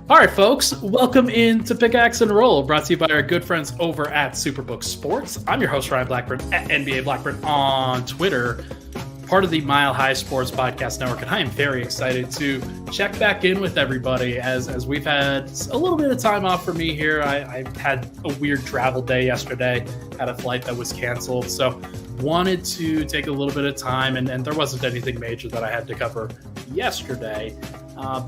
All right, folks, welcome into Pickaxe and Roll, brought to you by our good friends over at Superbook Sports. I'm your host, Ryan Blackburn, at NBA Blackburn on Twitter, part of the Mile High Sports Podcast Network, and I am very excited to check back in with everybody as we've had a little bit of time off for me here. I had a weird travel day yesterday, had a flight that was canceled, so wanted to take a little bit of time, and there wasn't anything major that I had to cover yesterday.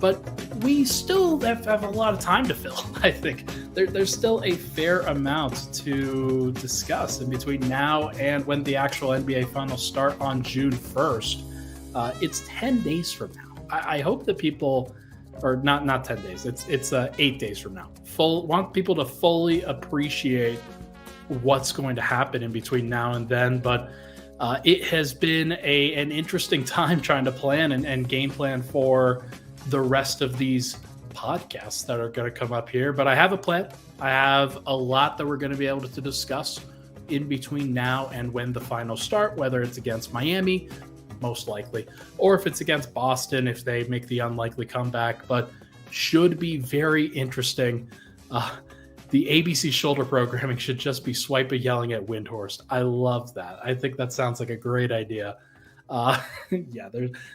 But we still have a lot of time to fill. I think there's still a fair amount to discuss in between now and when the actual NBA finals start on June 1st. It's 10 days from now. I hope that people, or not 10 days, it's 8 days from now. Want people to fully appreciate what's going to happen in between now and then. But it has been an interesting time trying to plan and game plan for the rest of these podcasts that are going to come up here. But I have a plan. I have a lot that we're going to be able to discuss in between now and when the finals start, whether it's against Miami, most likely, or if it's against Boston, if they make the unlikely comeback. But should be very interesting. The ABC shoulder programming should just be Swiper yelling at Windhorst. I love that. I think that sounds like a great idea. Yeah,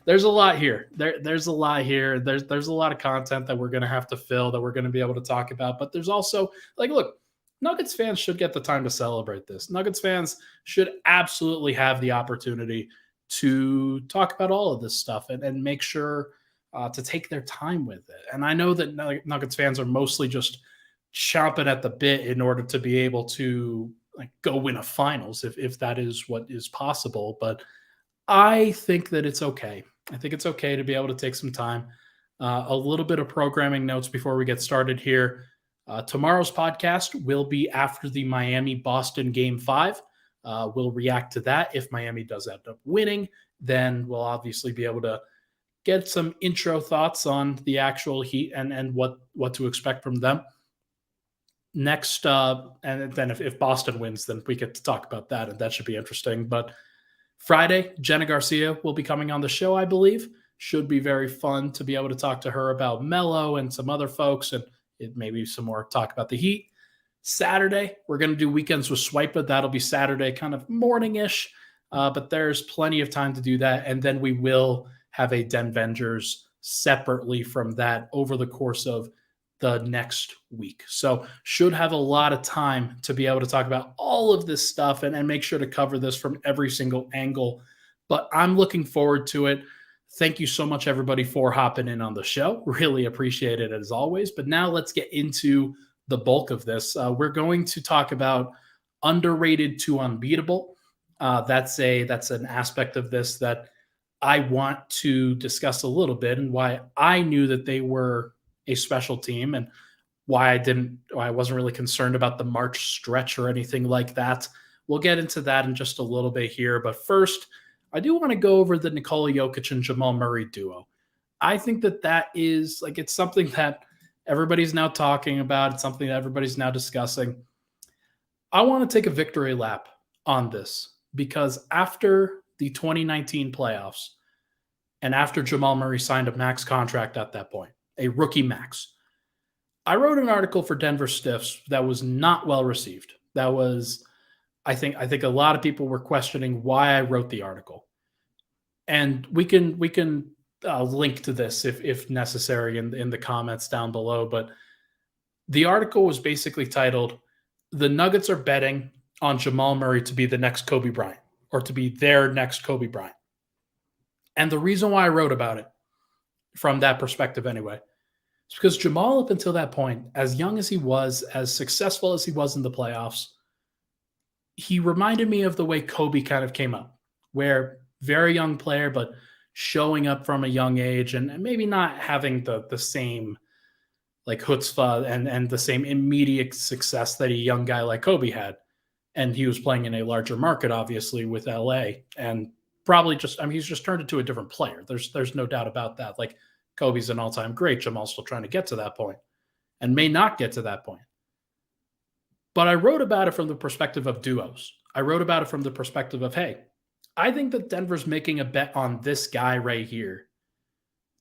there's a lot here. There's a lot here. There's a lot of content that we're going to have to fill, that we're going to be able to talk about. But there's also, look, Nuggets fans should get the time to celebrate this. Nuggets fans should absolutely have the opportunity to talk about all of this stuff and make sure to take their time with it. And I know that Nuggets fans are mostly just chomping at the bit in order to be able to go win a finals if that is what is possible. But I think that it's okay. I think it's okay to be able to take some time. A little bit of programming notes before we get started here. Tomorrow's podcast will be after the Miami-Boston Game 5. We'll react to that. If Miami does end up winning, then we'll obviously be able to get some intro thoughts on the actual Heat and what to expect from them. Next, and then if Boston wins, then we get to talk about that, and that should be interesting. But Friday, Jenna Garcia will be coming on the show, I believe. Should be very fun to be able to talk to her about Melo and some other folks, and maybe some more talk about the Heat. Saturday, we're going to do Weekends with Swiper. That'll be Saturday, kind of morning-ish, but there's plenty of time to do that. And then we will have a Denvengers separately from that over the course of the next week. So should have a lot of time to be able to talk about all of this stuff and make sure to cover this from every single angle. But I'm looking forward to it. Thank you so much, everybody, for hopping in on the show. Really appreciate it as always. But now let's get into the bulk of this. We're going to talk about underrated to unbeatable. That's an aspect of this that I want to discuss a little bit, and why I knew that they were a special team and why I wasn't really concerned about the March stretch or anything like that. We'll get into that in just a little bit here. But first, I do want to go over the Nikola Jokic and Jamal Murray duo. I think that is it's something that everybody's now talking about. It's something that everybody's now discussing. I want to take a victory lap on this because after the 2019 playoffs and after Jamal Murray signed a max contract at that point, a rookie max, I wrote an article for Denver Stiffs that was not well received. That was, I think a lot of people were questioning why I wrote the article, and we can link to this if necessary in the comments down below. But the article was basically titled, "The Nuggets are betting on Jamal Murray to be the next Kobe Bryant, or to be their next Kobe Bryant." And the reason why I wrote about it, from that perspective anyway, it's because Jamal, up until that point, as young as he was, as successful as he was in the playoffs, he reminded me of the way Kobe kind of came up, where very young player, but showing up from a young age and maybe not having the same chutzpah and the same immediate success that a young guy like Kobe had. And he was playing in a larger market, obviously, with LA, and probably he's just turned into a different player. There's no doubt about that. Kobe's an all-time great. Jamal's still trying to get to that point and may not get to that point. But I wrote about it from the perspective of duos. I wrote about it from the perspective of, hey, I think that Denver's making a bet on this guy right here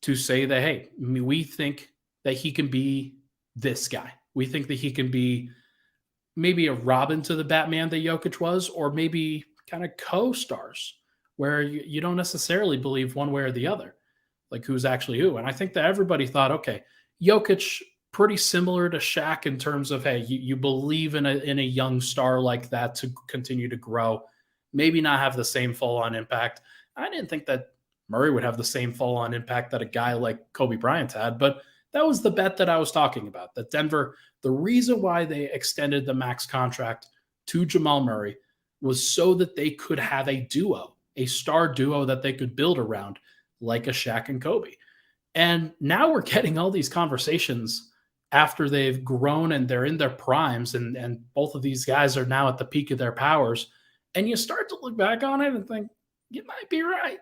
to say that, hey, we think that he can be this guy. We think that he can be maybe a Robin to the Batman that Jokic was, or maybe kind of co-stars where you don't necessarily believe one way or the other, like who's actually who. And I think that everybody thought, okay, Jokic pretty similar to Shaq in terms of, hey, you believe in a young star like that to continue to grow, maybe not have the same full-on impact. I didn't think that Murray would have the same full-on impact that a guy like Kobe Bryant had, but that was the bet that I was talking about, that Denver, the reason why they extended the max contract to Jamal Murray was so that they could have a duo, a star duo that they could build around, like a Shaq and Kobe. And now we're getting all these conversations after they've grown and they're in their primes, and both of these guys are now at the peak of their powers. And you start to look back on it and think, you might be right.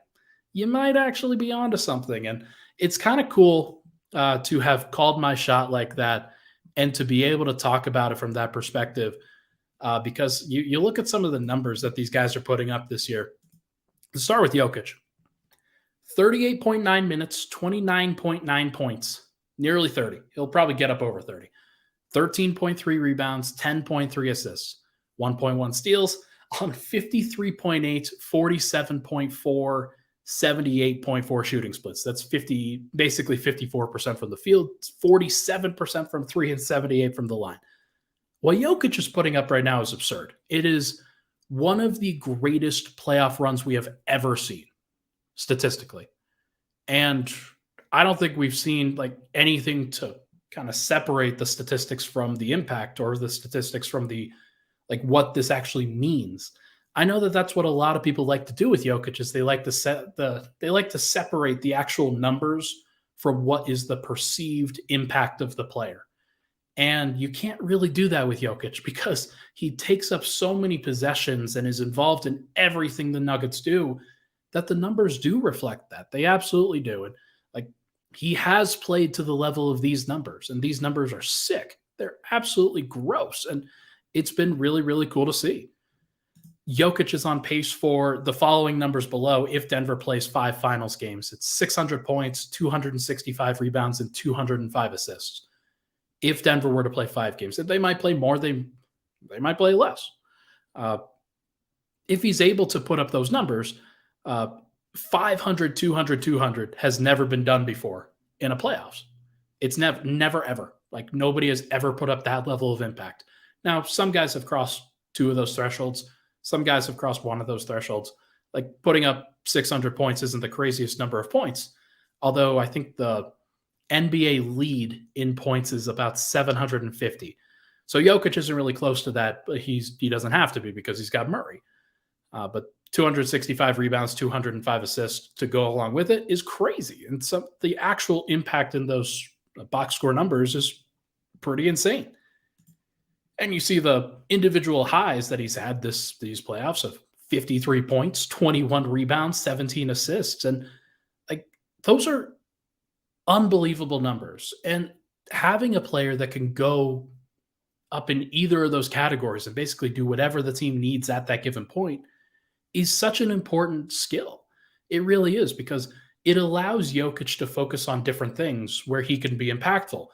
You might actually be onto something. And it's kind of cool to have called my shot like that and to be able to talk about it from that perspective, because you look at some of the numbers that these guys are putting up this year. Let's start with Jokic. 38.9 minutes, 29.9 points, nearly 30. He'll probably get up over 30. 13.3 rebounds, 10.3 assists, 1.1 steals on 53.8, 47.4, 78.4 shooting splits. That's basically 54% from the field, 47% from three, and 78 from the line. What Jokic is putting up right now is absurd. It is one of the greatest playoff runs we have ever seen, statistically. And I don't think we've seen like anything to kind of separate the statistics from the impact, or the statistics from the like what this actually means. I know that that's what a lot of people like to do with Jokic, is they like to separate the actual numbers from what is the perceived impact of the player. And you can't really do that with Jokic, because he takes up so many possessions and is involved in everything the Nuggets do, that the numbers do reflect that. They absolutely do. And like, he has played to the level of these numbers, and these numbers are sick. They're absolutely gross. And it's been really, really cool to see. Jokic is on pace for the following numbers below if Denver plays 5 finals games. It's 600 points, 265 rebounds, and 205 assists. If Denver were to play 5 games, they might play more, they might play less. If he's able to put up those numbers, 500, 200, 200 has never been done before in a playoffs. It's never, ever. Like, nobody has ever put up that level of impact. Now, some guys have crossed 2 of those thresholds. Some guys have crossed 1 of those thresholds. Like, putting up 600 points isn't the craziest number of points, although I think the NBA lead in points is about 750. So Jokic isn't really close to that, but he doesn't have to be, because he's got Murray. But 265 rebounds, 205 assists to go along with it is crazy. And so the actual impact in those box score numbers is pretty insane. And you see the individual highs that he's had these playoffs of 53 points, 21 rebounds, 17 assists. And like, those are unbelievable numbers. And having a player that can go up in either of those categories and basically do whatever the team needs at that given point is such an important skill. It really is, because it allows Jokic to focus on different things where he can be impactful.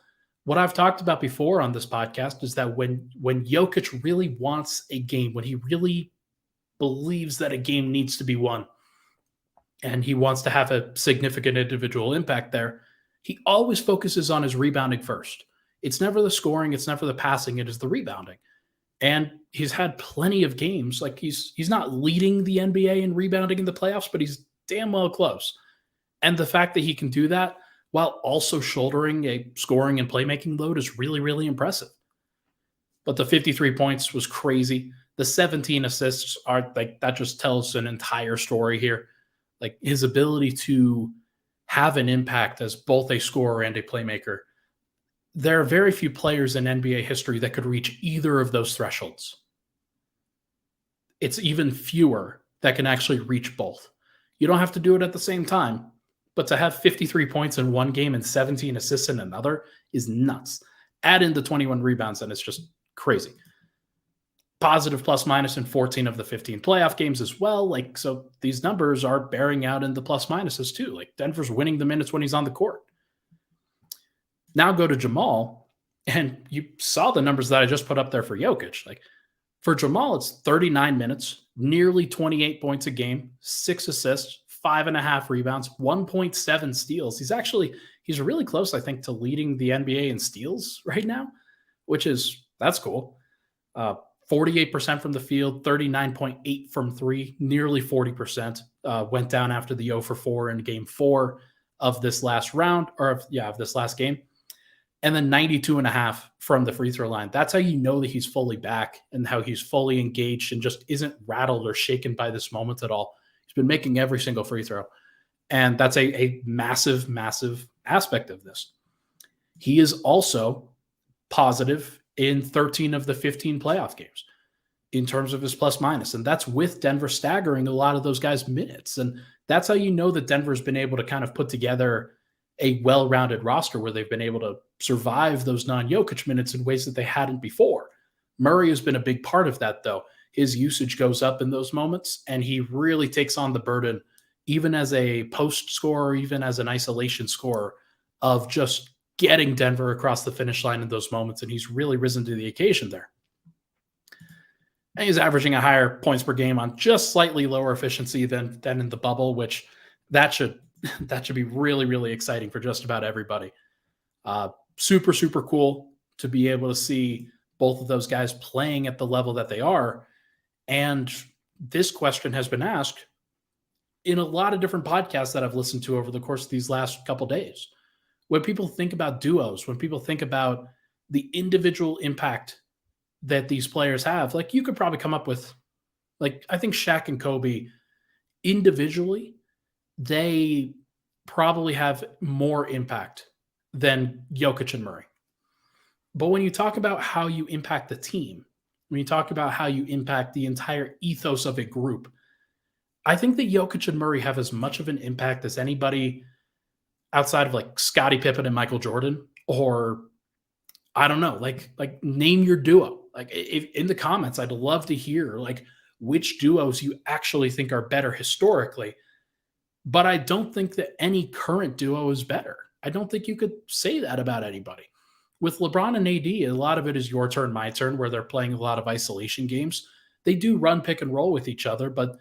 What I've talked about before on this podcast is that when Jokic really wants a game, when he really believes that a game needs to be won, and he wants to have a significant individual impact there, he always focuses on his rebounding first. It's never the scoring, it's never the passing, it is the rebounding. And he's had plenty of games. Like, he's not leading the NBA in rebounding in the playoffs, but he's damn well close. And the fact that he can do that while also shouldering a scoring and playmaking load is really, really impressive. But the 53 points was crazy. The 17 assists are like, that just tells an entire story here. Like, his ability to have an impact as both a scorer and a playmaker. There are very few players in NBA history that could reach either of those thresholds. It's even fewer that can actually reach both. You don't have to do it at the same time, but to have 53 points in one game and 17 assists in another is nuts. Add in the 21 rebounds, and it's just crazy. Positive plus minus in 14 of the 15 playoff games as well. Like, so these numbers are bearing out in the plus minuses too. Like, Denver's winning the minutes when he's on the court. Now go to Jamal, and you saw the numbers that I just put up there for Jokic. Like for Jamal, it's 39 minutes, nearly 28 points a game, 6 assists, 5.5 rebounds, 1.7 steals. He's really close, I think, to leading the NBA in steals right now, that's cool. 48% from the field, 39.8 from three, nearly 40%. Went down after the 0 for 4 in game 4 of this last round, of this last game. And then 92.5 from the free throw line. That's how you know that he's fully back and how he's fully engaged and just isn't rattled or shaken by this moment at all. He's been making every single free throw. And that's a massive, massive aspect of this. He is also positive in 13 of the 15 playoff games in terms of his plus minus. And that's with Denver staggering a lot of those guys' minutes. And that's how you know that Denver's been able to kind of put together a well-rounded roster where they've been able to survive those non-Jokic minutes in ways that they hadn't before. Murray has been a big part of that, though. His usage goes up in those moments, and he really takes on the burden, even as a post scorer, even as an isolation scorer, of just getting Denver across the finish line in those moments, and he's really risen to the occasion there. And he's averaging a higher points per game on just slightly lower efficiency than in the bubble, which that should be really, really exciting for just about everybody. Super, super cool to be able to see both of those guys playing at the level that they are. And this question has been asked in a lot of different podcasts that I've listened to over the course of these last couple of days. When people think about duos, when people think about the individual impact that these players have, like you could probably come up with, like, I think Shaq and Kobe individually, they probably have more impact than Jokic and Murray. But when you talk about how you impact the team, when you talk about how you impact the entire ethos of a group, I think that Jokic and Murray have as much of an impact as anybody outside of like Scottie Pippen and Michael Jordan, or I don't know, like name your duo. Like if, in the comments, I'd love to hear like which duos you actually think are better historically. But I don't think that any current duo is better. I don't think you could say that about anybody. With LeBron and AD, a lot of it is your turn, my turn, where they're playing a lot of isolation games. They do run pick and roll with each other, but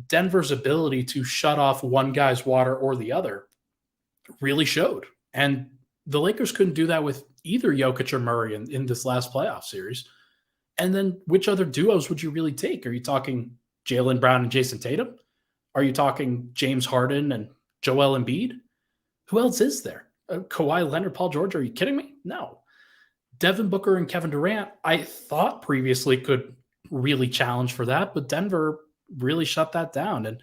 Denver's ability to shut off one guy's water or the other really showed. And the Lakers couldn't do that with either Jokic or Murray in this last playoff series. And then which other duos would you really take? Are you talking Jaylen Brown and Jason Tatum? Are you talking James Harden and Joel Embiid? Who else is there? Kawhi Leonard, Paul George? Are you kidding me? No. Devin Booker and Kevin Durant, I thought previously could really challenge for that, but Denver really shut that down. And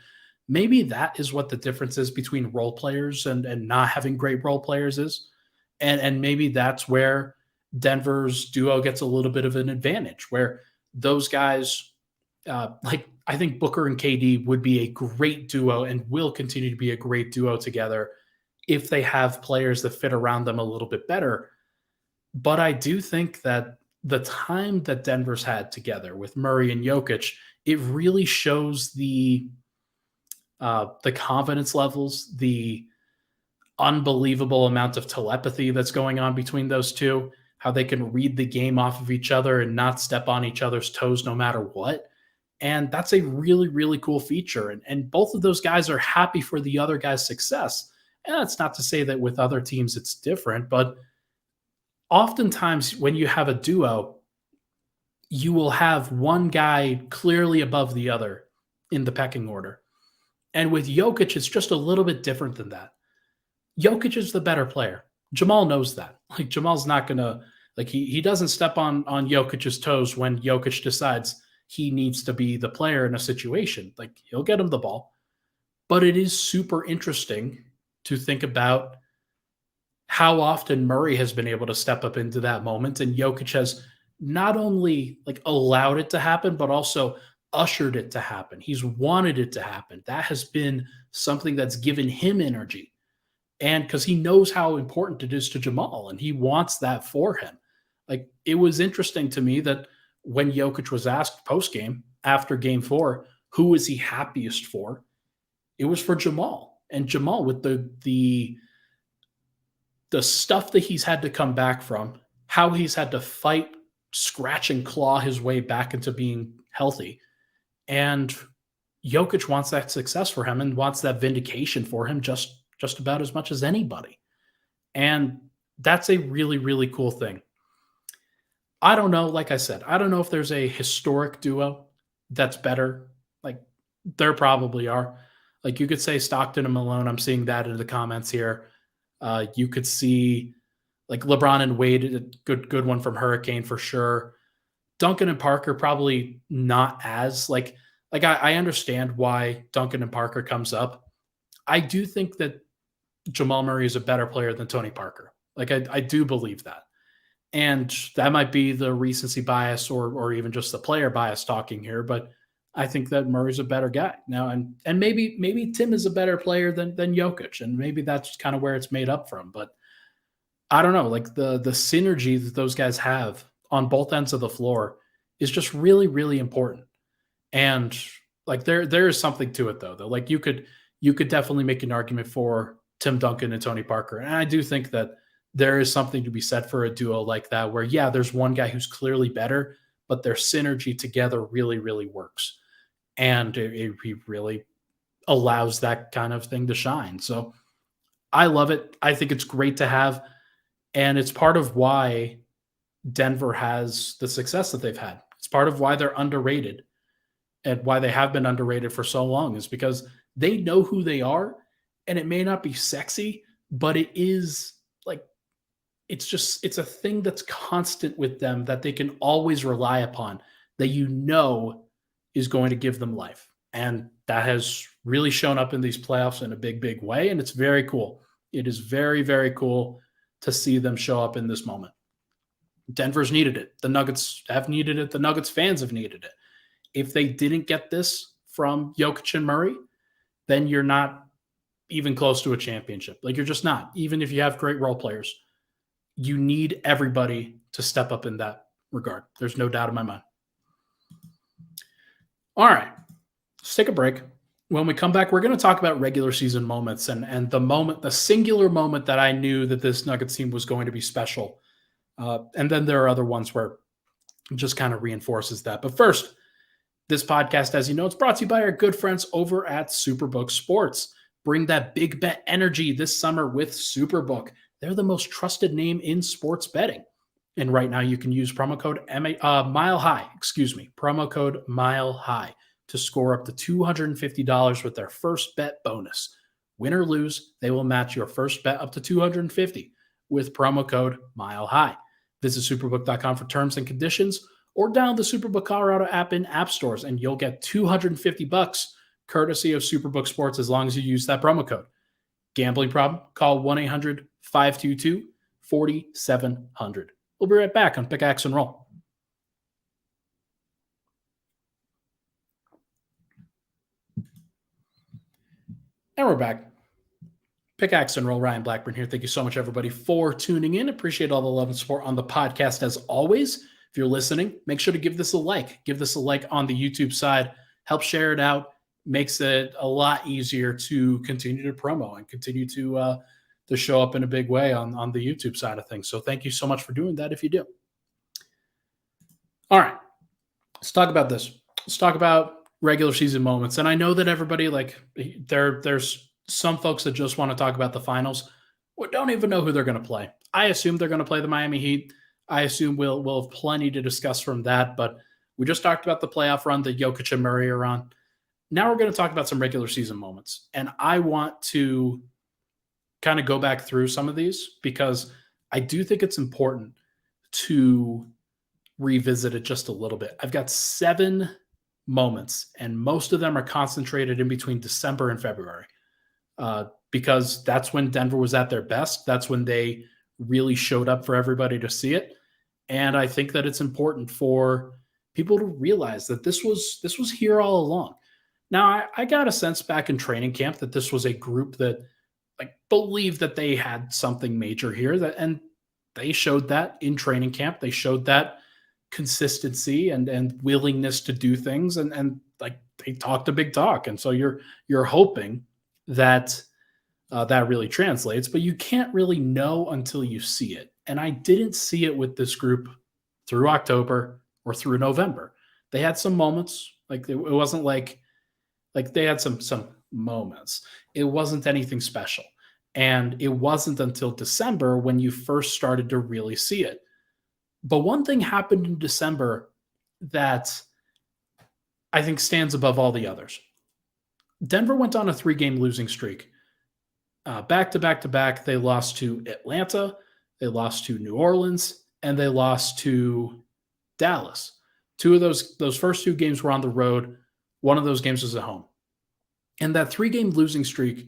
maybe that is what the difference is between role players and not having great role players is. And maybe that's where Denver's duo gets a little bit of an advantage, where those guys, I think Booker and KD would be a great duo and will continue to be a great duo together if they have players that fit around them a little bit better. But I do think that the time that Denver's had together with Murray and Jokic, it really shows the confidence levels, the unbelievable amount of telepathy that's going on between those two, how they can read the game off of each other and not step on each other's toes no matter what. And that's a really, really cool feature. And both of those guys are happy for the other guy's success. And that's not to say that with other teams it's different, but oftentimes when you have a duo, you will have one guy clearly above the other in the pecking order. And with Jokic, it's just a little bit different than that. Jokic is the better player. Jamal knows that. Like Jamal's not going to, like he doesn't step on Jokic's toes when Jokic decides he needs to be the player in a situation. Like he'll get him the ball. But it is super interesting to think about how often Murray has been able to step up into that moment, and Jokic has not only like allowed it to happen, but also ushered it to happen. He's wanted it to happen. That has been something that's given him energy. And because he knows how important it is to Jamal, and he wants that for him. Like it was interesting to me that when Jokic was asked post-game after game 4, who is he happiest for? It was for Jamal. And Jamal, with the the stuff that he's had to come back from, how he's had to fight, scratch and claw his way back into being healthy. And Jokic wants that success for him and wants that vindication for him just about as much as anybody. And that's a really, really cool thing. I don't know, like I said, I don't know if there's a historic duo that's better. Like, there probably are. Like, you could say Stockton and Malone. I'm seeing that in the comments here. You could see like LeBron and Wade, a good one from Hurricane for sure. Duncan and Parker probably not as like I understand why Duncan and Parker comes up. I do think that Jamal Murray is a better player than Tony Parker. Like, I do believe that. And that might be the recency bias or even just the player bias talking here, but I think that Murray's a better guy now. And maybe Tim is a better player than Jokic, and maybe that's kind of where it's made up from. But I don't know, like the synergy that those guys have on both ends of the floor is just really, really important. And like there is something to it though. Like you could definitely make an argument for Tim Duncan and Tony Parker. And I do think that there is something to be said for a duo like that, where yeah, there's one guy who's clearly better, but their synergy together really, really works. And it really allows that kind of thing to shine. So I love it. I think it's great to have. And it's part of why Denver has the success that they've had. It's part of why they're underrated and why they have been underrated for so long, is because they know who they are. And it may not be sexy, but it is like, it's a thing that's constant with them that they can always rely upon, that is going to give them life. And that has really shown up in these playoffs in a big, big way. And it's very cool. It is very, very cool to see them show up in this moment. Denver's needed it. The Nuggets have needed it. The Nuggets fans have needed it. If they didn't get this from Jokic and Murray, then you're not even close to a championship. Like, you're just not. Even if you have great role players, you need everybody to step up in that regard. There's no doubt in my mind. All right, let's take a break. When we come back, we're going to talk about regular season moments and the singular moment that I knew that this Nuggets team was going to be special. And then there are other ones where it just kind of reinforces that. But first, this podcast, as you know, it's brought to you by our good friends over at Superbook Sports. Bring that big bet energy this summer with Superbook. They're the most trusted name in sports betting. And right now you can use promo code Mile High, promo code Mile High to score up to $250 with their first bet bonus. Win or lose, they will match your first bet up to $250 with promo code Mile High. Visit superbook.com for terms and conditions, or download the Superbook Colorado app in app stores, and you'll get $250 courtesy of Superbook Sports as long as you use that promo code. Gambling problem? Call 1-800-522-4700. We'll be right back on Pickaxe and Roll. And we're back. Pickaxe and Roll, Ryan Blackburn here. Thank you so much, everybody, for tuning in. Appreciate all the love and support on the podcast as always. If you're listening, make sure to give this a like. Give this a like on the YouTube side. Help share it out. Makes it a lot easier to continue to promo and continue to show up in a big way on the YouTube side of things. So thank you so much for doing that if you do. All right, let's talk about this. Let's talk about regular season moments. And I know that everybody, like, there's some folks that just want to talk about the finals or don't even know who they're going to play. I assume they're going to play the Miami Heat. I assume we'll have plenty to discuss from that. But we just talked about the playoff run that Jokic and Murray are on. Now we're going to talk about some regular season moments. And I want to kind of go back through some of these because I do think it's important to revisit it just a little bit. I've got 7 moments, and most of them are concentrated in between December and February because that's when Denver was at their best. That's when they really showed up for everybody to see it. And I think that it's important for people to realize that this was here all along. Now, I got a sense back in training camp that this was a group that believed that they had something major here, and they showed that in training camp. They showed that consistency and willingness to do things, and they talked a big talk. And so you're hoping that that really translates, but you can't really know until you see it. And I didn't see it with this group through October or through November. They had some moments, like it wasn't like they had some moments. It wasn't anything special. And it wasn't until December when you first started to really see it. But one thing happened in December that I think stands above all the others. Denver went on a 3-game losing streak. Back to back to back, they lost to Atlanta, they lost to New Orleans, and they lost to Dallas. Two of those first 2 games were on the road. One of those games was at home. And that 3-game losing streak,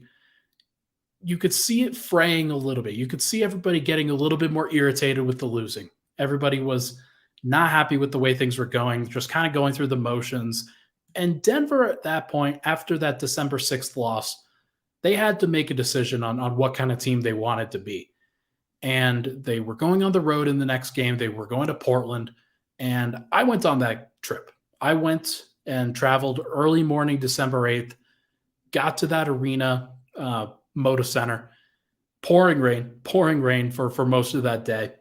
you could see it fraying a little bit. You could see everybody getting a little bit more irritated with the losing. Everybody was not happy with the way things were going, just kind of going through the motions. And Denver at that point, after that December 6th loss, they had to make a decision on what kind of team they wanted to be. And they were going on the road in the next game. They were going to Portland. And I went on that trip. I went and traveled early morning, December 8th, got to that arena, Moda Center, pouring rain for most of that day.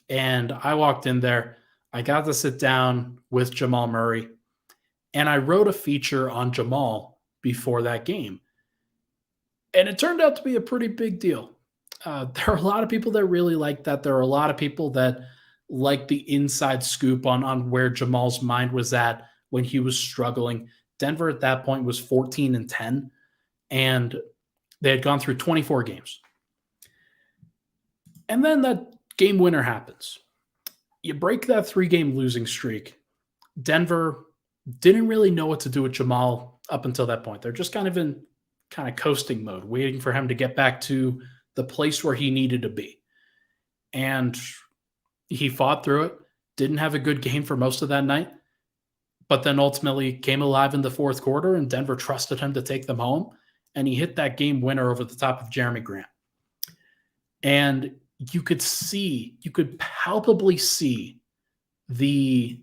And I walked in there. I got to sit down with Jamal Murray, and I wrote a feature on Jamal before that game. And it turned out to be a pretty big deal. There are a lot of people that really like that. There are a lot of people that like the inside scoop on where Jamal's mind was at when he was struggling. Denver at that point was 14-10, and they had gone through 24 games. And then that game winner happens. You break that 3-game losing streak. Denver didn't really know what to do with Jamal up until that point. They're just kind of in coasting mode, waiting for him to get back to the place where he needed to be. And he fought through it, didn't have a good game for most of that night, but then ultimately came alive in the fourth quarter, and Denver trusted him to take them home, and he hit that game winner over the top of Jeremy Grant. And you could palpably see the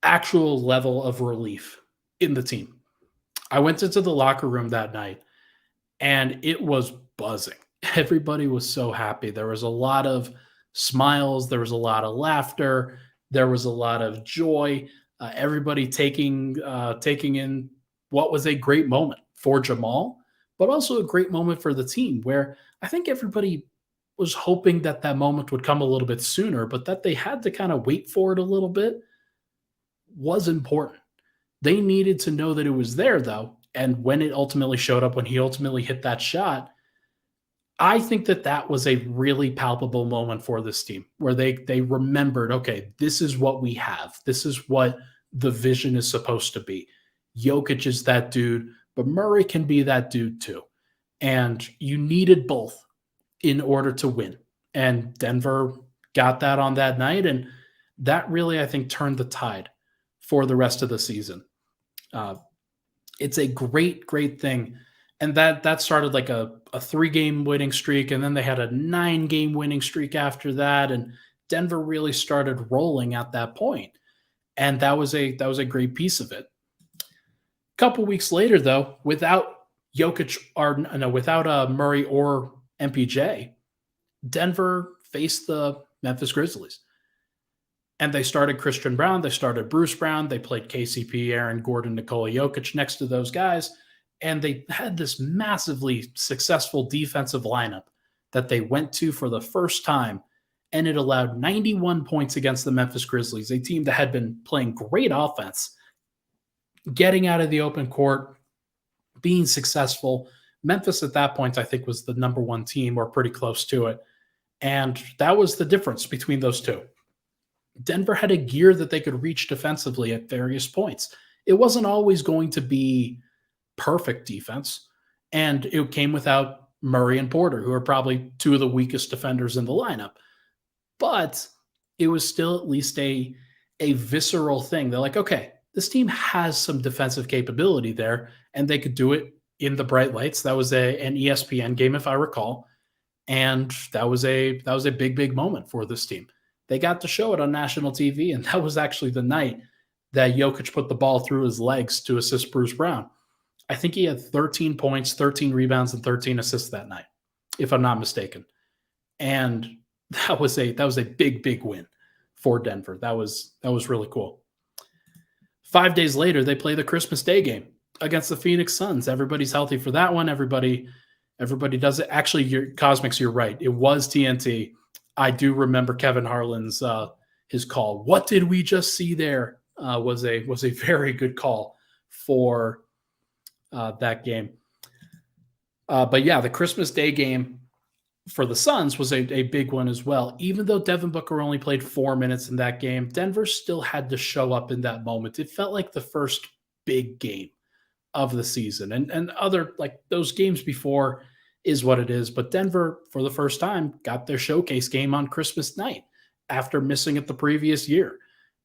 actual level of relief in the team. I went into the locker room that night, and it was buzzing. Everybody was so happy. There was a lot of smiles. There was a lot of laughter. There was a lot of joy. Everybody taking in what was a great moment for Jamal, but also a great moment for the team, where I think everybody was hoping that moment would come a little bit sooner, but that they had to kind of wait for it a little bit was important. They needed to know that it was there, though. And when it ultimately showed up, when he ultimately hit that shot, I think that was a really palpable moment for this team, where they remembered, okay, this is what we have. This is what the vision is supposed to be. Jokic is that dude, but Murray can be that dude too. And you needed both in order to win. And Denver got that on that night, and that really, I think, turned the tide for the rest of the season. It's a great, great thing. And that started like a 3-game winning streak, and then they had a 9-game winning streak after that, and Denver really started rolling at that point. And that was a great piece of it. A couple weeks later, though, without Murray or MPJ, Denver faced the Memphis Grizzlies. And they started Christian Brown, they started Bruce Brown, they played KCP, Aaron Gordon, Nikola Jokic next to those guys. And they had this massively successful defensive lineup that they went to for the first time. And it allowed 91 points against the Memphis Grizzlies, a team that had been playing great offense, getting out of the open court, being successful. Memphis at that point, I think, was the number 1 team or pretty close to it. And that was the difference between those two. Denver had a gear that they could reach defensively at various points. It wasn't always going to be perfect defense, and it came without Murray and Porter, who are probably 2 of the weakest defenders in the lineup. But it was still at least a visceral thing. They're like, okay, this team has some defensive capability there, and they could do it in the bright lights. That was an ESPN game, if I recall, and that was a big, big moment for this team. They got to show it on national TV, and that was actually the night that Jokic put the ball through his legs to assist Bruce Brown. I think he had 13 points, 13 rebounds, and 13 assists that night, if I'm not mistaken. And that was a big win for Denver. That was really cool. 5 days later, they play the Christmas Day game against the Phoenix Suns. Everybody's healthy for that one. Everybody does it. Actually, Cosmics, you're right. It was TNT. I do remember Kevin Harlan's his call. What did we just see there? Was a very good call for that game. But yeah, the Christmas Day game for the Suns was a big one as well. Even though Devin Booker only played 4 minutes in that game, Denver still had to show up in that moment. It felt like the first big game of the season. And other, like those games before is what it is. But Denver, for the first time, got their showcase game on Christmas night after missing it the previous year.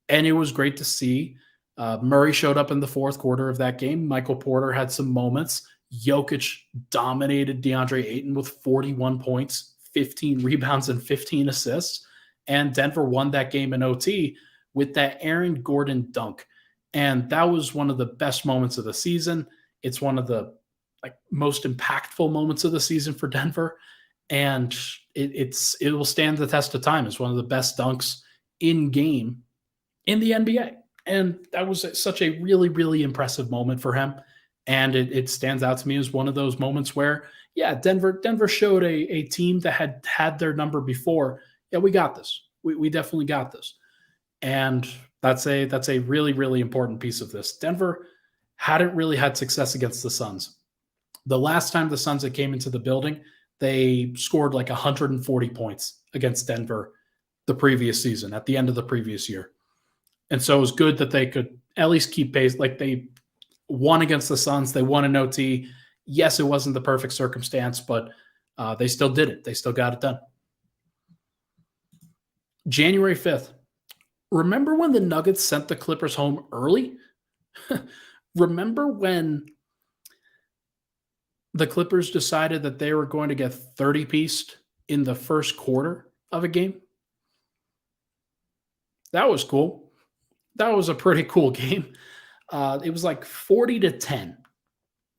And it was great to see. Murray showed up in the fourth quarter of that game. Michael Porter had some moments. Jokic dominated DeAndre Ayton with 41 points, 15 rebounds, and 15 assists. And Denver won that game in OT with that Aaron Gordon dunk. And that was one of the best moments of the season. It's one of the most impactful moments of the season for Denver. And it will stand the test of time. It's one of the best dunks in game in the NBA. And that was such a really, really impressive moment for him. And it stands out to me as one of those moments where, yeah, Denver showed a team that had their number before. Yeah, we got this. We definitely got this. And that's a really, really important piece of this. Denver hadn't really had success against the Suns. The last time the Suns had came into the building, they scored like 140 points against Denver the previous season, at the end of the previous year. And so it was good that they could at least keep pace. Like they won against the Suns. They won in OT. Yes, it wasn't the perfect circumstance, but they still did it. They still got it done. January 5th. Remember when the Nuggets sent the Clippers home early? Remember when the Clippers decided that they were going to get 30-pieced in the first quarter of a game? That was cool. That was a pretty cool game. It was like 40-10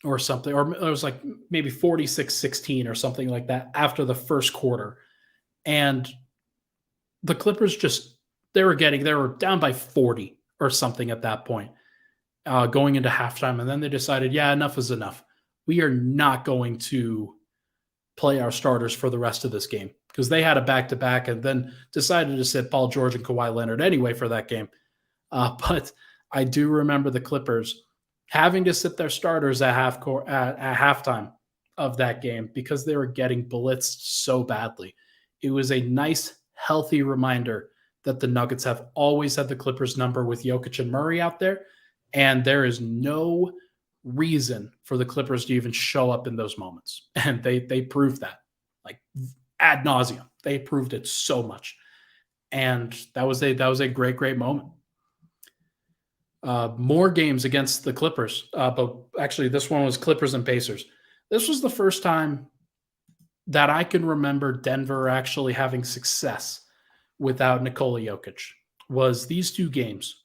or something, or it was like maybe 46-16 or something like that after the first quarter. And the Clippers they were down by 40 or something at that point, going into halftime. And then they decided, yeah, enough is enough. We are not going to play our starters for the rest of this game, because they had a back-to-back and then decided to sit Paul George and Kawhi Leonard anyway for that game. But I do remember the Clippers having to sit their starters at halftime of that game because they were getting blitzed so badly. It was a nice, healthy reminder that the Nuggets have always had the Clippers number with Jokic and Murray out there, and there is no reason for the Clippers to even show up in those moments. And they proved that, like ad nauseum. They proved it so much. And that was a great moment. More games against the Clippers, but actually this one was Clippers and Pacers. This was the first time that I can remember Denver actually having success without Nikola Jokic. Was these two games.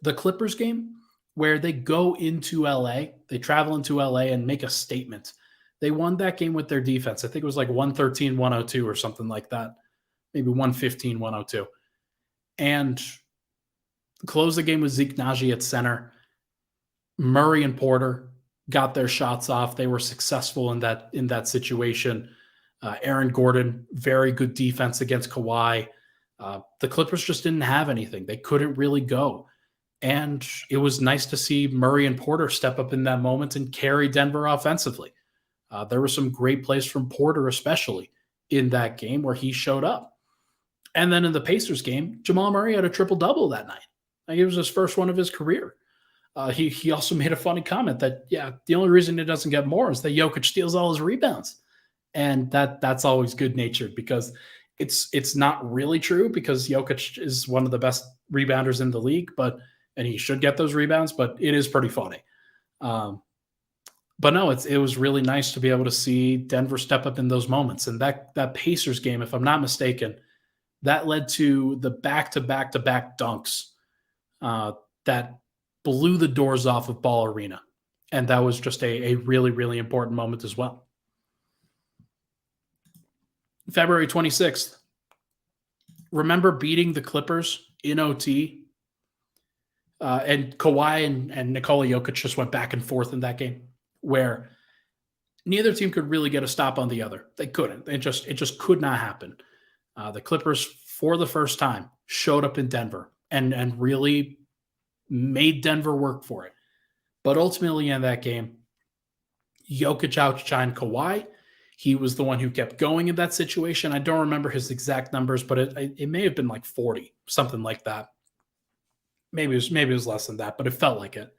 The Clippers game, where they go into LA, they travel into LA and make a statement. They won that game with their defense. I think it was like 113-102 or something like that. Maybe 115-102. And closed the game with Zeke Naji at center. Murray and Porter got their shots off. They were successful in that situation. Aaron Gordon, very good defense against Kawhi. The Clippers just didn't have anything. They couldn't really go. And it was nice to see Murray and Porter step up in that moment and carry Denver offensively. There were some great plays from Porter, especially in that game where he showed up. And then in the Pacers game, Jamal Murray had a triple-double that night. Like, it was his first one of his career. He also made a funny comment that, yeah, the only reason it doesn't get more is that Jokic steals all his rebounds. And that's always good-natured, because it's not really true, because Jokic is one of the best rebounders in the league, and he should get those rebounds, but it is pretty funny. But no, it was really nice to be able to see Denver step up in those moments. And that Pacers game, if I'm not mistaken, that led to the back-to-back-to-back dunks that blew the doors off of Ball Arena. And that was just a really, really important moment as well. February 26th. Remember beating the Clippers in OT? And Kawhi and Nikola Jokic just went back and forth in that game where neither team could really get a stop on the other. They couldn't. It just could not happen. The Clippers, for the first time, showed up in Denver and really made Denver work for it. But ultimately in that game, Jokic outshined Kawhi. He was the one who kept going in that situation. I don't remember his exact numbers, but it may have been like 40, something like that. Maybe it was less than that, but it felt like it.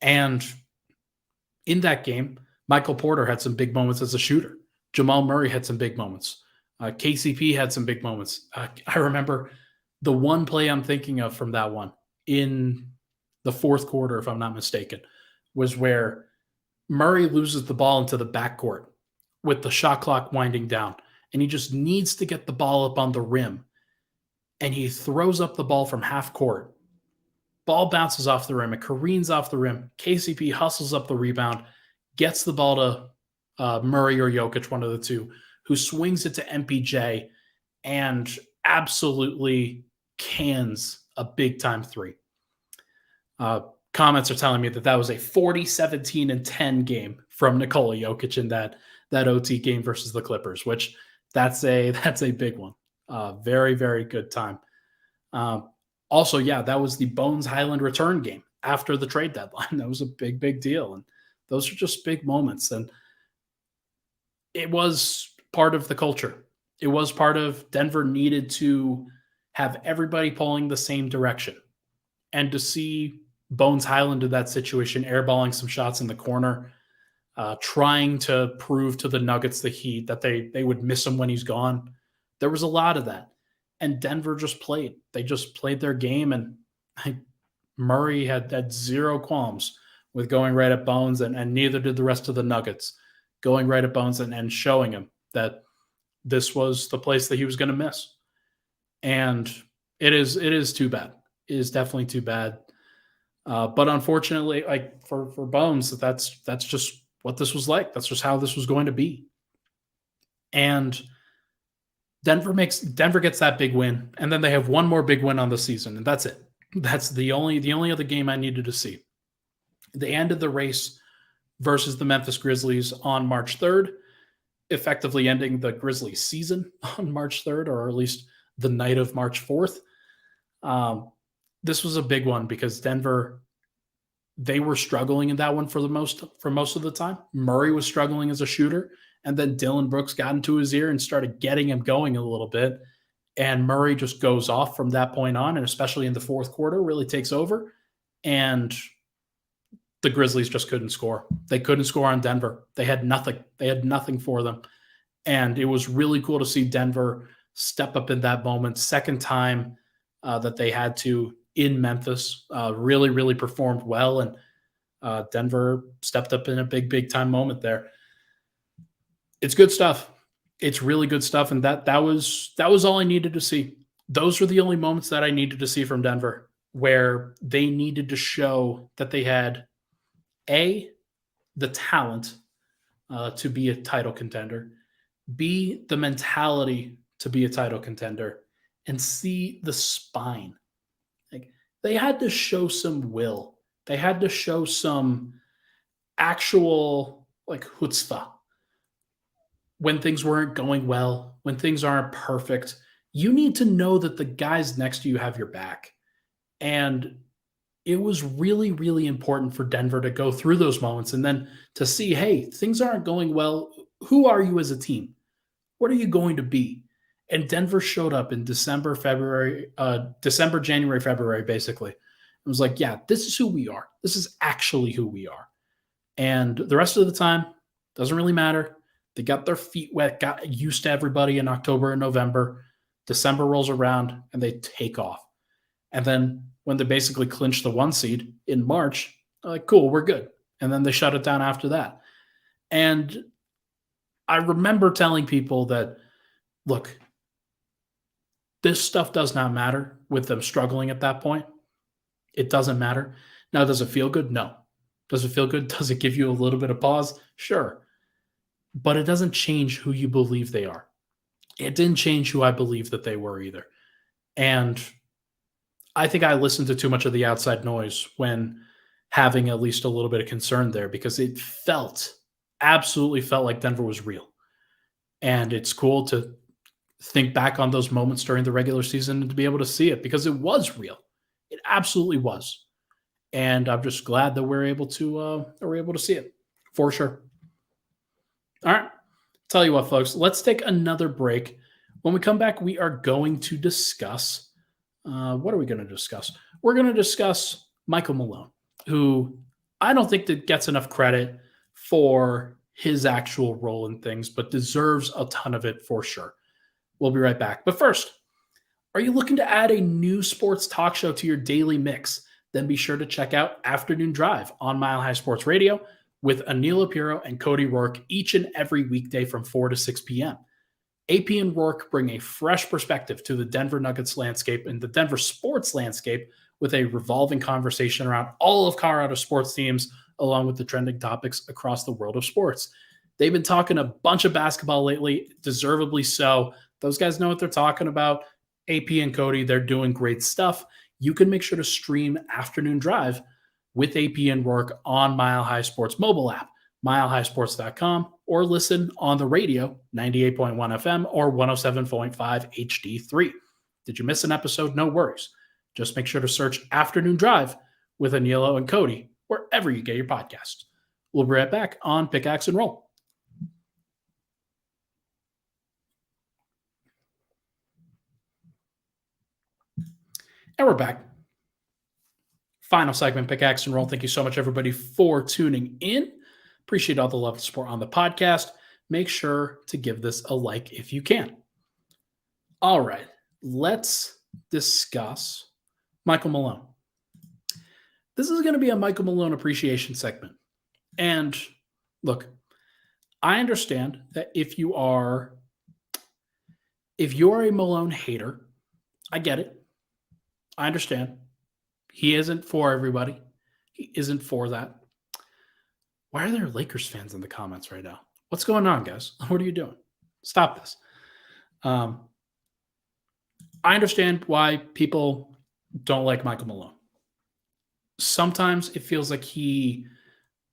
And in that game, Michael Porter had some big moments as a shooter. Jamal Murray had some big moments. KCP had some big moments. I remember the one play I'm thinking of from that one in the fourth quarter, if I'm not mistaken, was where Murray loses the ball into the backcourt with the shot clock winding down, and he just needs to get the ball up on the rim, and he throws up the ball from half court. Ball bounces off the rim. It careens off the rim. KCP hustles up the rebound, gets the ball to Murray or Jokic, one of the two, who swings it to MPJ and absolutely cans a big-time three. Comments are telling me that was a 40, 17, and 10 game from Nikola Jokic in that OT game versus the Clippers, which that's a big one. Very, very good time. Also, yeah, that was the Bones Highland return game after the trade deadline. That was a big, big deal. And those are just big moments. And it was part of the culture. It was part of Denver needed to have everybody pulling the same direction. And to see Bones Highland in that situation, airballing some shots in the corner, trying to prove to the Nuggets that they would miss him when he's gone. There was a lot of that. And Denver just played. They just played their game, and Murray had zero qualms with going right at Bones, and neither did the rest of the Nuggets, going right at Bones and showing him that this was the place that he was going to miss. And it is too bad. It is definitely too bad. But unfortunately, like for Bones, that's just what this was like. That's just how this was going to be. And Denver gets that big win, and then they have one more big win on the season, and that's it. That's the only other game I needed to see. They ended the race versus the Memphis Grizzlies on March 3rd, effectively ending the Grizzlies season on March 3rd, or at least the night of March 4th. This was a big one because Denver, they were struggling in that one for most of the time. Murray was struggling as a shooter, and then Dillon Brooks got into his ear and started getting him going a little bit. And Murray just goes off from that point on, and especially in the fourth quarter, really takes over. And the Grizzlies just couldn't score. They couldn't score on Denver. They had nothing. They had nothing for them. And it was really cool to see Denver step up in that moment. Second time that they had to in Memphis. Really, really performed well. And Denver stepped up in a big, big time moment there. It's good stuff. It's really good stuff. And that was all I needed to see. Those were the only moments that I needed to see from Denver, where they needed to show that they had the talent to be a title contender, B, the mentality to be a title contender, and C, the spine. Like, they had to show some will. They had to show some actual chutzpah. When things weren't going well, when things aren't perfect, you need to know that the guys next to you have your back. And it was really, really important for Denver to go through those moments and then to see, hey, things aren't going well. Who are you as a team? What are you going to be? And Denver showed up in December, January, February, basically. It was like, yeah, this is who we are. This is actually who we are. And the rest of the time, doesn't really matter. They got their feet wet, got used to everybody in October and November. December rolls around, and they take off. And then when they basically clinch the 1 seed in March, they're like, cool, we're good. And then they shut it down after that. And I remember telling people that, look, this stuff does not matter with them struggling at that point. It doesn't matter. Now, does it feel good? No. Does it feel good? Does it give you a little bit of pause? Sure. But it doesn't change who you believe they are. It didn't change who I believe that they were either. And I think I listened to too much of the outside noise when having at least a little bit of concern there, because it absolutely felt like Denver was real. And it's cool to think back on those moments during the regular season and to be able to see it, because it was real. It absolutely was. And I'm just glad that we're able to see it for sure. All right. Tell you what, folks, let's take another break. When we come back, we are going to discuss what are we going to discuss? We're going to discuss Michael Malone, who I don't think that gets enough credit for his actual role in things, but deserves a ton of it for sure. We'll be right back. But first, are you looking to add a new sports talk show to your daily mix? Then be sure to check out Afternoon Drive on Mile High Sports Radio with Anil Apiro and Cody Rourke each and every weekday from 4 to 6 p.m. AP and Rourke bring a fresh perspective to the Denver Nuggets landscape and the Denver sports landscape with a revolving conversation around all of Colorado's sports teams, along with the trending topics across the world of sports. They've been talking a bunch of basketball lately, deservedly so. Those guys know what they're talking about. AP and Cody, they're doing great stuff. You can make sure to stream Afternoon Drive with AP and Rourke on Mile High Sports mobile app, milehighsports.com, or listen on the radio, 98.1 FM or 107.5 HD3. Did you miss an episode? No worries. Just make sure to search Afternoon Drive with Anilo and Cody wherever you get your podcasts. We'll be right back on Pickaxe and Roll. And we're back. Final segment, Pickaxe and Roll. Thank you so much, everybody, for tuning in. Appreciate all the love and support on the podcast. Make sure to give this a like if you can. All right, let's discuss Michael Malone. This is going to be a Michael Malone appreciation segment. And look, I understand that if you're a Malone hater, I get it. I understand. He isn't for everybody. He isn't for that. Why are there Lakers fans in the comments right now? What's going on, guys? What are you doing? Stop this. I understand why people don't like Michael Malone. Sometimes it feels like he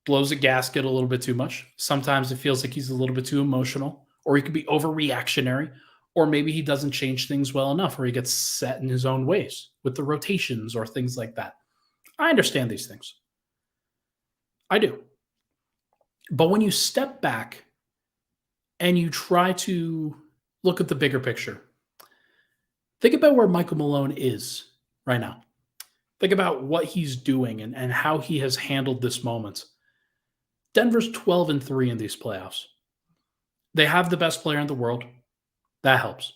blows a gasket a little bit too much. Sometimes it feels like he's a little bit too emotional, or he could be overreactionary, or maybe he doesn't change things well enough, or he gets set in his own ways with the rotations or things like that. I understand these things. I do. But when you step back and you try to look at the bigger picture, think about where Michael Malone is right now. Think about what he's doing and how he has handled this moment. Denver's 12-3 in these playoffs. They have the best player in the world. That helps.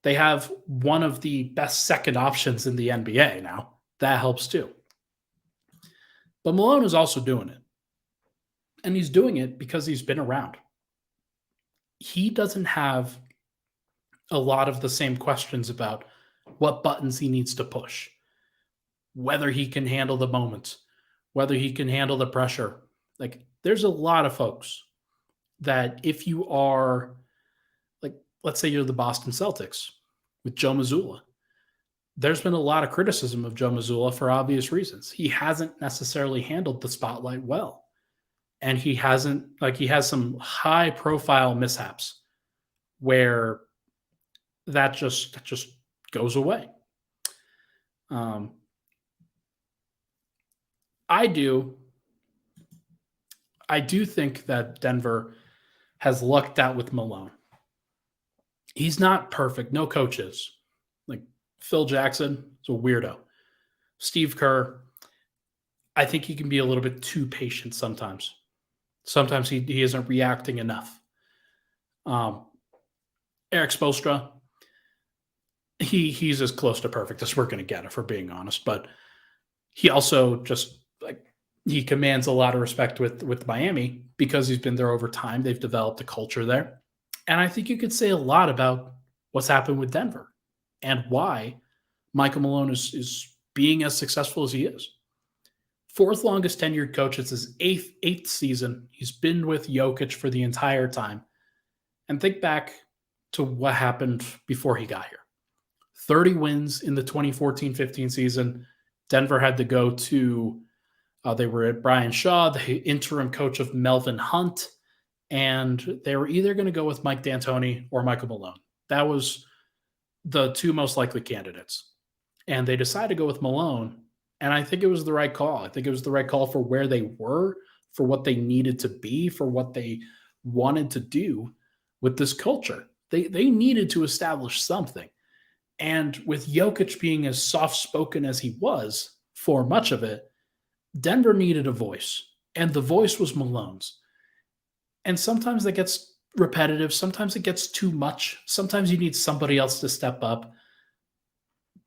They have one of the best second options in the NBA now. That helps too. But Malone is also doing it. And he's doing it because he's been around. He doesn't have a lot of the same questions about what buttons he needs to push, whether he can handle the moment, whether he can handle the pressure. Like, there's a lot of folks that if you are, like, let's say you're the Boston Celtics with Joe Mazzulla, there's been a lot of criticism of Joe Mazzulla for obvious reasons. He hasn't necessarily handled the spotlight well. And he has some high profile mishaps where that just goes away. I do think that Denver has lucked out with Malone. He's not perfect. No coach is. Like, Phil Jackson is a weirdo. Steve Kerr, I think he can be a little bit too patient sometimes. Sometimes he isn't reacting enough. Eric Spoelstra, he's as close to perfect as we're going to get, if we're being honest. But he also just, like, he commands a lot of respect with Miami because he's been there over time. They've developed a culture there. And I think you could say a lot about what's happened with Denver and why Michael Malone is being as successful as he is. Fourth longest tenured coach. It's his eighth season. He's been with Jokic for the entire time. And think back to what happened before he got here. 30 wins in the 2014-15 season. Denver had to go to, they were at Brian Shaw, the interim coach of Melvin Hunt, and they were either going to go with Mike D'Antoni or Michael Malone. That was the two most likely candidates. And they decided to go with Malone, and I think it was the right call. I think it was the right call for where they were, for what they needed to be, for what they wanted to do with this culture. They needed to establish something. And with Jokic being as soft-spoken as he was for much of it, Denver needed a voice, and the voice was Malone's. And sometimes that gets repetitive. Sometimes it gets too much. Sometimes you need somebody else to step up.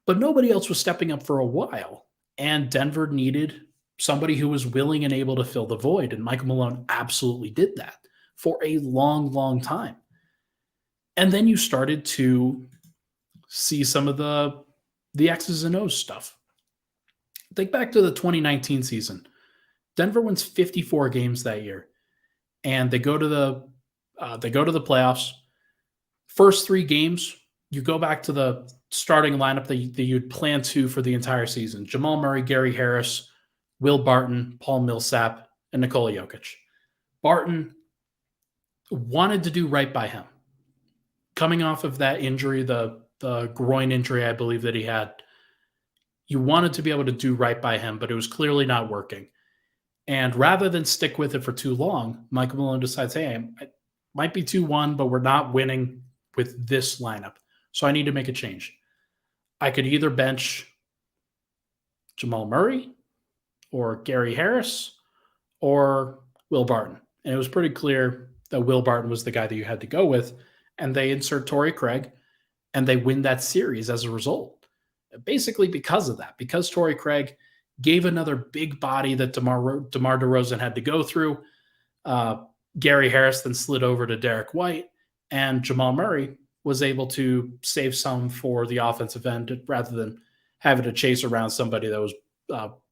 But nobody else was stepping up for a while, and Denver needed somebody who was willing and able to fill the void, and Michael Malone absolutely did that for a long, long time. And then you started to see some of the X's and O's stuff. Think back to the 2019 season. Denver wins 54 games that year, and they go to the playoffs. First 3 games, you go back to the starting lineup that you'd plan to for the entire season: Jamal Murray, Gary Harris, Will Barton, Paul Millsap, and Nikola Jokic. Barton wanted to do right by him. Coming off of that injury, the groin injury, I believe, that he had, you wanted to be able to do right by him, but it was clearly not working. And rather than stick with it for too long, Michael Malone decides, hey, it might be 2-1, but we're not winning with this lineup. So I need to make a change. I could either bench Jamal Murray or Gary Harris or Will Barton. And it was pretty clear that Will Barton was the guy that you had to go with. And they insert Torrey Craig, and they win that series as a result. Basically because of that, because Torrey Craig gave another big body that DeMar DeRozan had to go through. Gary Harris then slid over to Derek White, and Jamal Murray was able to save some for the offensive end rather than having to chase around somebody that was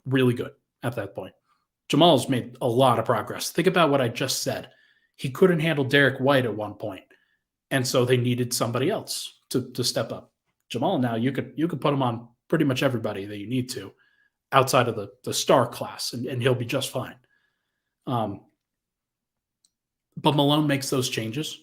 really good at that point. Jamal's made a lot of progress. Think about what I just said. He couldn't handle Derek White at one point, and so they needed somebody else to step up. Jamal, now you could put him on pretty much everybody that you need to outside of the star class, and he'll be just fine. But Malone makes those changes.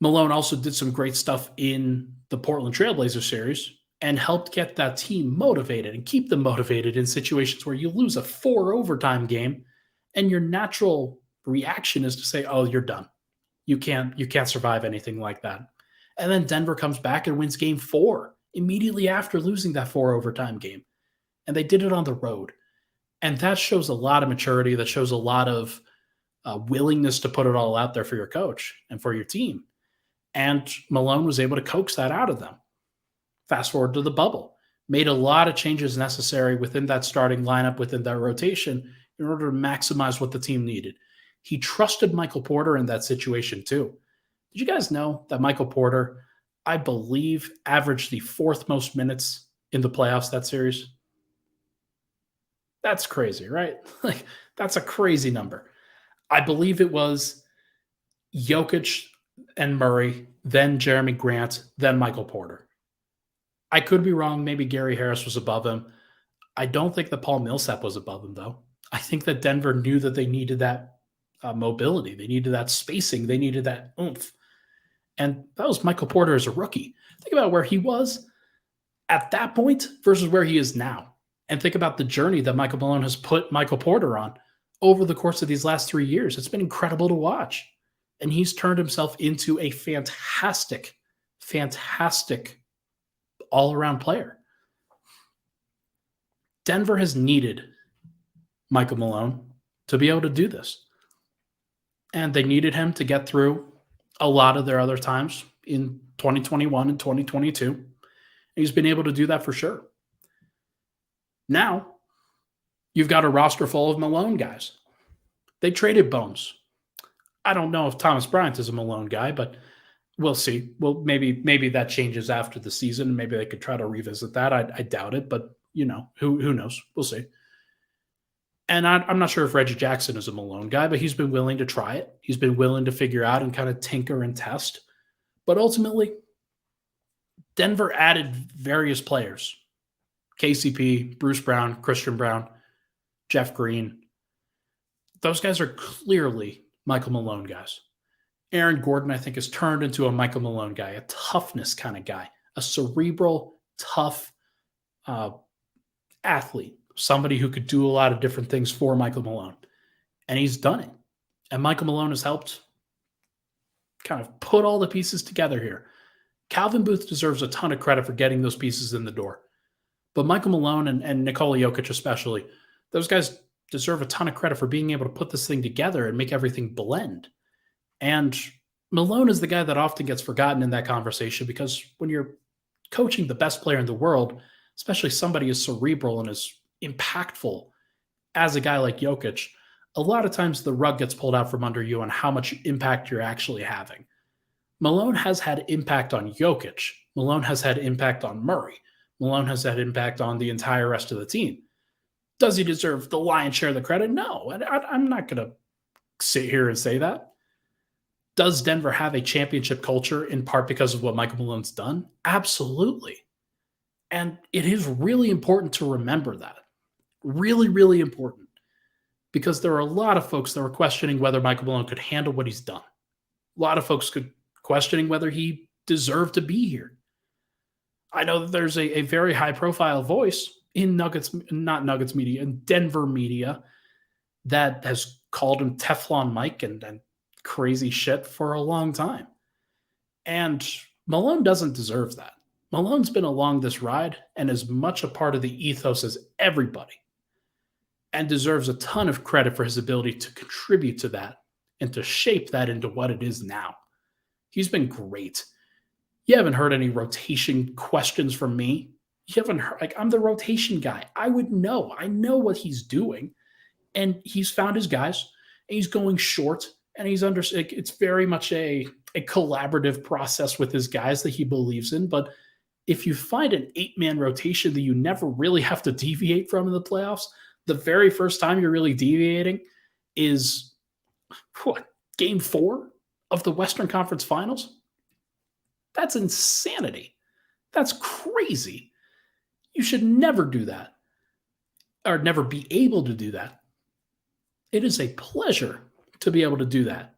Malone also did some great stuff in the Portland Trailblazers series and helped get that team motivated and keep them motivated in situations where you lose a 4 overtime game and your natural reaction is to say, oh, you're done. You can't survive anything like that. And then Denver comes back and wins game 4 immediately after losing that 4 overtime game. And they did it on the road. And that shows a lot of maturity. That shows a lot of willingness to put it all out there for your coach and for your team. And Malone was able to coax that out of them. Fast forward to the bubble. Made a lot of changes necessary within that starting lineup, within that rotation, in order to maximize what the team needed. He trusted Michael Porter in that situation too. Did you guys know that Michael Porter, I believe, averaged the 4th most minutes in the playoffs that series? That's crazy, right? Like, that's a crazy number. I believe it was Jokic and Murray, then Jeremy Grant, then Michael Porter. I could be wrong. Maybe Gary Harris was above him. I don't think that Paul Millsap was above him, though. I think that Denver knew that they needed that mobility. They needed that spacing. They needed that oomph. And that was Michael Porter as a rookie. Think about where he was at that point versus where he is now. And think about the journey that Michael Malone has put Michael Porter on over the course of these last 3 years. It's been incredible to watch. And he's turned himself into a fantastic, fantastic all-around player. Denver has needed Michael Malone to be able to do this. And they needed him to get through a lot of their other times in 2021 and 2022. And he's been able to do that for sure. Now, you've got a roster full of Malone guys. They traded Bones. I don't know if Thomas Bryant is a Malone guy, but we'll see. Well, maybe that changes after the season. Maybe they could try to revisit that. I doubt it, but who knows? We'll see. And I'm not sure if Reggie Jackson is a Malone guy, but he's been willing to try it. He's been willing to figure out and kind of tinker and test. But ultimately, Denver added various players. KCP, Bruce Brown, Christian Brown, Jeff Green. Those guys are clearly Michael Malone guys. Aaron Gordon, I think, has turned into a Michael Malone guy, a toughness kind of guy, a cerebral, tough athlete, somebody who could do a lot of different things for Michael Malone. And he's done it. And Michael Malone has helped kind of put all the pieces together here. Calvin Booth deserves a ton of credit for getting those pieces in the door. But Michael Malone and Nikola Jokic especially, those guys deserve a ton of credit for being able to put this thing together and make everything blend. And Malone is the guy that often gets forgotten in that conversation because when you're coaching the best player in the world, especially somebody as cerebral and as impactful as a guy like Jokic, a lot of times the rug gets pulled out from under you on how much impact you're actually having. Malone has had impact on Jokic. Malone has had impact on Murray. Malone has had impact on the entire rest of the team. Does he deserve the lion's share of the credit? No, I'm not going to sit here and say that. Does Denver have a championship culture in part because of what Michael Malone's done? Absolutely. And it is really important to remember that. Really, really important. Because there are a lot of folks that were questioning whether Michael Malone could handle what he's done. A lot of folks questioning whether he deserved to be here. I know that there's a very high-profile voice in Nuggets media, in Denver media, that has called him Teflon Mike and crazy shit for a long time. And Malone doesn't deserve that. Malone's been along this ride and as much a part of the ethos as everybody and deserves a ton of credit for his ability to contribute to that and to shape that into what it is now. He's been great. You haven't heard any rotation questions from me. You haven't heard, I'm the rotation guy. I would know. I know what he's doing. And he's found his guys and he's going short. And it's very much a collaborative process with his guys that he believes in. But if you find an 8-man rotation that you never really have to deviate from in the playoffs, the very first time you're really deviating is game 4 of the Western Conference Finals? That's insanity. That's crazy. You should never do that or never be able to do that. It is a pleasure to be able to do that.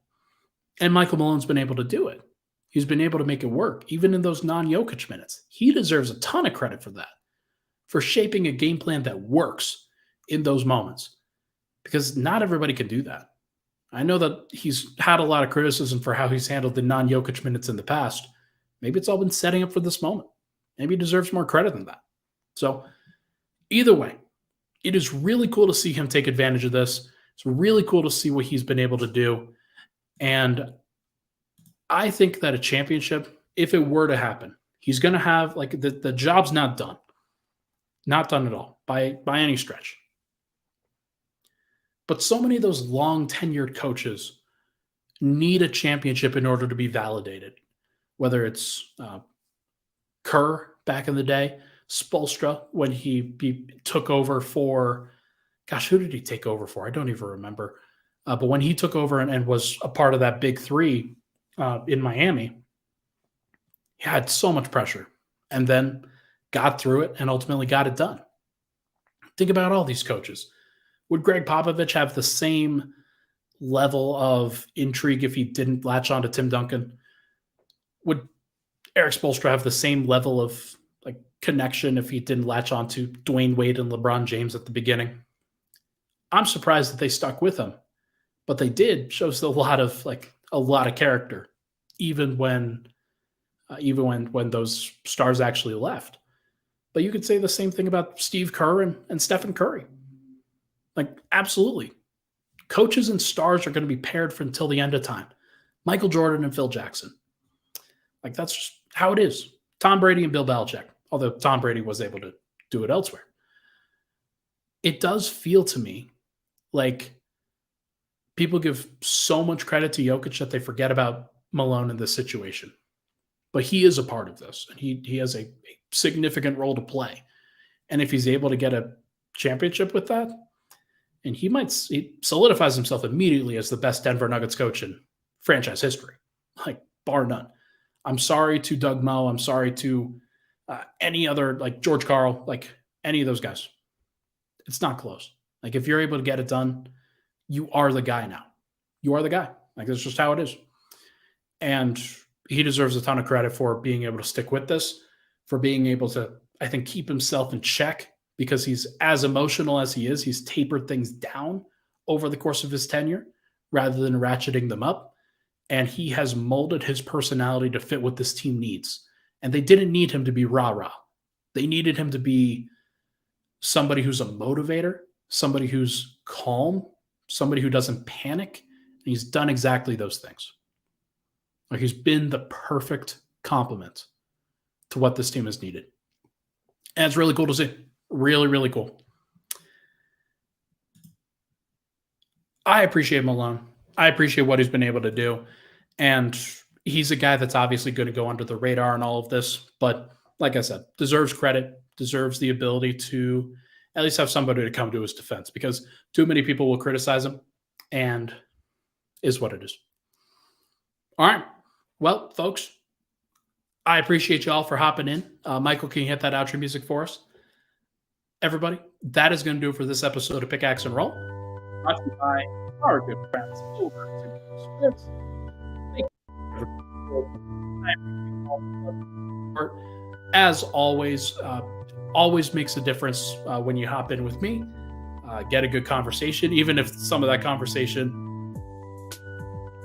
And Michael Malone's been able to do it. He's been able to make it work, even in those non-Jokic minutes. He deserves a ton of credit for that, for shaping a game plan that works in those moments, because not everybody can do that. I know that he's had a lot of criticism for how he's handled the non-Jokic minutes in the past. Maybe it's all been setting up for this moment. Maybe he deserves more credit than that. So either way, it is really cool to see him take advantage of this. It's really cool to see what he's been able to do. And I think that a championship, if it were to happen, he's going to have, like, the job's not done. Not done at all by any stretch. But so many of those long tenured coaches need a championship in order to be validated. Whether it's Kerr back in the day, Spoelstra when he took over for, who did he take over for? I don't even remember. But when he took over and was a part of that big three in Miami, he had so much pressure and then got through it and ultimately got it done. Think about all these coaches. Would Greg Popovich have the same level of intrigue if he didn't latch on to Tim Duncan? Would Eric Spoelstra have the same level of connection if he didn't latch on to Dwayne Wade and LeBron James at the beginning? I'm surprised that they stuck with him, but they did. Shows a lot of character, even when those stars actually left. But you could say the same thing about Steve Kerr and Stephen Curry. Absolutely. Coaches and stars are going to be paired for until the end of time. Michael Jordan and Phil Jackson. That's just how it is. Tom Brady and Bill Belichick, although Tom Brady was able to do it elsewhere. It does feel to me like people give so much credit to Jokic that they forget about Malone in this situation. But he is a part of this, and he has a significant role to play. And if he's able to get a championship with that, and he solidifies himself immediately as the best Denver Nuggets coach in franchise history, like bar none. I'm sorry to Doug Moe. I'm sorry to any other, like George Karl, like any of those guys. It's not close. Like if you're able to get it done, you are the guy now. You are the guy. Like that's just how it is. And he deserves a ton of credit for being able to stick with this, for being able to, I think, keep himself in check because he's as emotional as he is. He's tapered things down over the course of his tenure rather than ratcheting them up. And he has molded his personality to fit what this team needs. And they didn't need him to be rah-rah. They needed him to be somebody who's a motivator, somebody who's calm, somebody who doesn't panic. And he's done exactly those things. Like he's been the perfect complement to what this team has needed. And it's really cool to see. Really, really cool. I appreciate Malone. I appreciate what he's been able to do. And he's a guy that's obviously going to go under the radar in all of this. But like I said, deserves credit, deserves the ability to at least have somebody to come to his defense because too many people will criticize him and is what it is. All right. Well, folks, I appreciate you all for hopping in. Michael, can you hit that outro music for us? Everybody, that is going to do it for this episode of Pickaxe and Roll. Brought to you by our good friends over at Sports. As always, always makes a difference when you hop in with me. Get a good conversation, even if some of that conversation.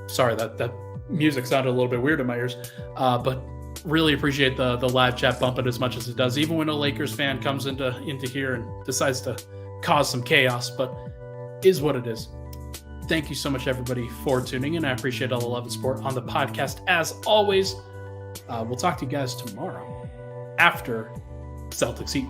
Sorry, that music sounded a little bit weird in my ears, but really appreciate the live chat bumping as much as it does, even when a Lakers fan comes into here and decides to cause some chaos, but is what it is. Thank you so much, everybody, for tuning in. I appreciate all the love and support on the podcast. As always, we'll talk to you guys tomorrow after Celtics Heat.